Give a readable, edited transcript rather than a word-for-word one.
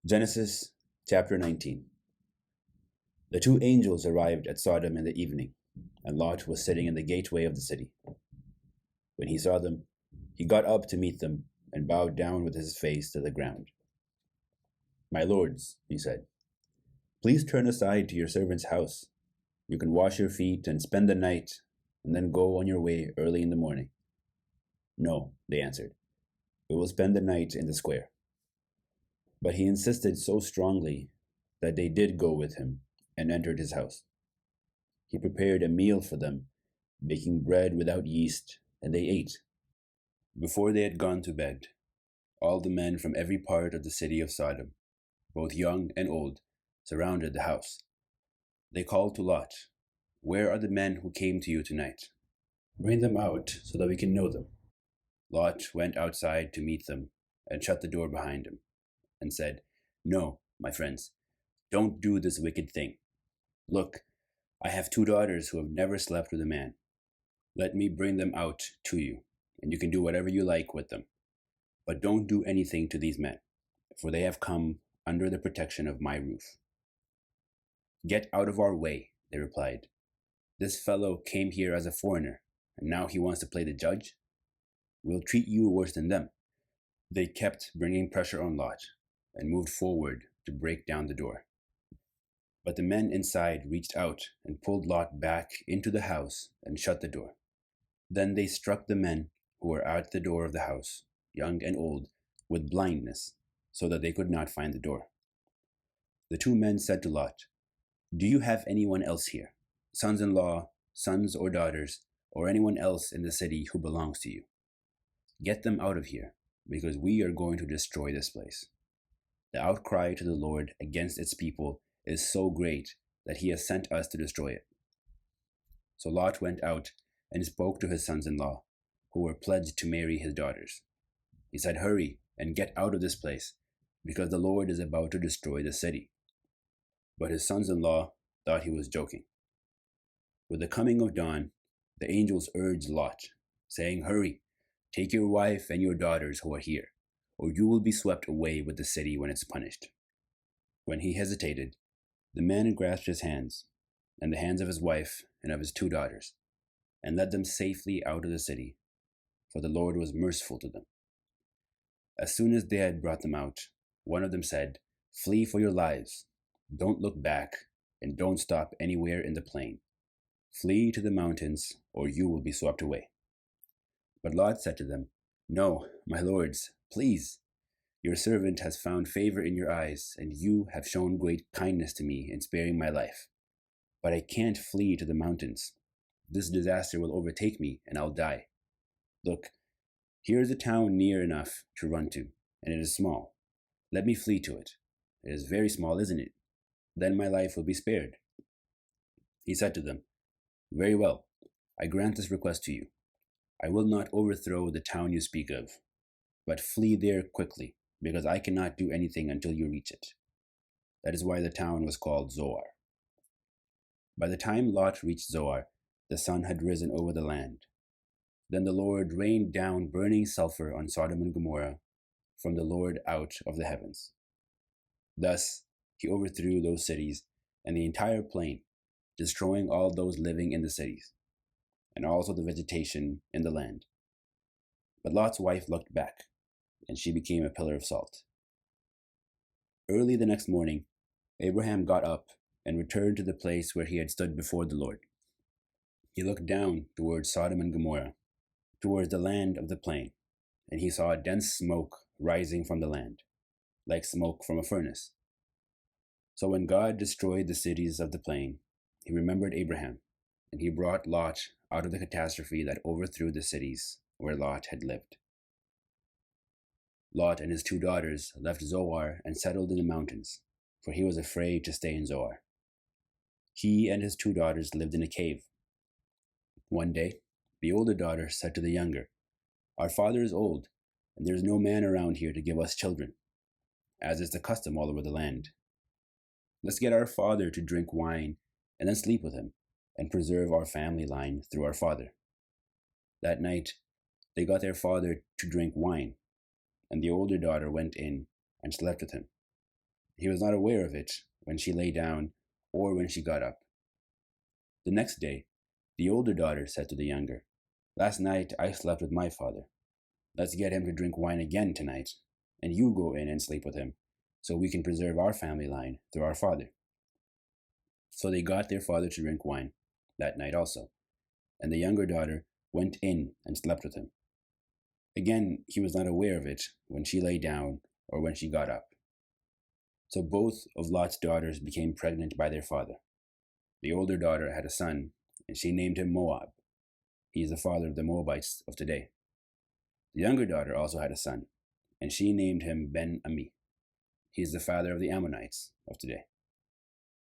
Genesis chapter 19. The two angels arrived at Sodom in the evening, and Lot was sitting in the gateway of the city. When he saw them, he got up to meet them and bowed down with his face to the ground. "My lords," he said, "please turn aside to your servant's house. You can wash your feet and spend the night, and then go on your way early in the morning." "No," they answered, "we will spend the night in the square." But he insisted so strongly that they did go with him and entered his house. He prepared a meal for them, baking bread without yeast, and they ate. Before they had gone to bed, all the men from every part of the city of Sodom, both young and old, surrounded the house. They called to Lot, "Where are the men who came to you tonight? Bring them out so that we can know them." Lot went outside to meet them and shut the door behind him and said, "No, my friends, don't do this wicked thing. Look, I have two daughters who have never slept with a man. Let me bring them out to you, and you can do whatever you like with them. But don't do anything to these men, for they have come under the protection of my roof." "Get out of our way," they replied. "This fellow came here as a foreigner, and now he wants to play the judge. We'll treat you worse than them." They kept bringing pressure on Lot and moved forward to break down the door. But the men inside reached out and pulled Lot back into the house and shut the door. Then they struck the men who were at the door of the house, young and old, with blindness, so that they could not find the door. The two men said to Lot, "Do you have anyone else here, sons-in-law, sons or daughters, or anyone else in the city who belongs to you? Get them out of here, because we are going to destroy this place. The outcry to the Lord against its people is so great that he has sent us to destroy it." So Lot went out and spoke to his sons-in-law, who were pledged to marry his daughters. He said, "Hurry and get out of this place, because the Lord is about to destroy the city." But his sons-in-law thought he was joking. With the coming of dawn, the angels urged Lot, saying, "Hurry, take your wife and your daughters who are here, or you will be swept away with the city when it's punished." When he hesitated, the man grasped his hands, and the hands of his wife and of his two daughters, and led them safely out of the city, for the Lord was merciful to them. As soon as they had brought them out, one of them said, "Flee for your lives. Don't look back, and don't stop anywhere in the plain. Flee to the mountains, or you will be swept away." But Lot said to them, "No, my lords, please. Your servant has found favor in your eyes, and you have shown great kindness to me in sparing my life. But I can't flee to the mountains. This disaster will overtake me, and I'll die. Look, here is a town near enough to run to, and it is small. Let me flee to it. It is very small, isn't it? Then my life will be spared." He said to them, "Very well, I grant this request to you. I will not overthrow the town you speak of, but flee there quickly, because I cannot do anything until you reach it." That is why the town was called Zoar. By the time Lot reached Zoar, the sun had risen over the land. Then the Lord rained down burning sulfur on Sodom and Gomorrah from the Lord out of the heavens. Thus he overthrew those cities and the entire plain, destroying all those living in the cities, and also the vegetation in the land. But Lot's wife looked back, and she became a pillar of salt. Early the next morning, Abraham got up and returned to the place where he had stood before the Lord. He looked down towards Sodom and Gomorrah, towards the land of the plain, and he saw dense smoke rising from the land, like smoke from a furnace. So when God destroyed the cities of the plain, he remembered Abraham, and he brought Lot out of the catastrophe that overthrew the cities where Lot had lived. Lot and his two daughters left Zoar and settled in the mountains, for he was afraid to stay in Zoar. He and his two daughters lived in a cave. One day, the older daughter said to the younger, "Our father is old, and there is no man around here to give us children, as is the custom all over the land. Let's get our father to drink wine and then sleep with him, and preserve our family line through our father." That night, they got their father to drink wine, and the older daughter went in and slept with him. he was not aware of it when she lay down or when she got up. The next day, the older daughter said to the younger, "Last night I slept with my father. Let's get him to drink wine again tonight, and you go in and sleep with him, so we can preserve our family line through our father." So they got their father to drink wine that night also, and the younger daughter went in and slept with him. Again, he was not aware of it when she lay down or when she got up. So both of Lot's daughters became pregnant by their father. The older daughter had a son, and she named him Moab. He is the father of the Moabites of today. The younger daughter also had a son, and she named him Ben-Ami. He is the father of the Ammonites of today.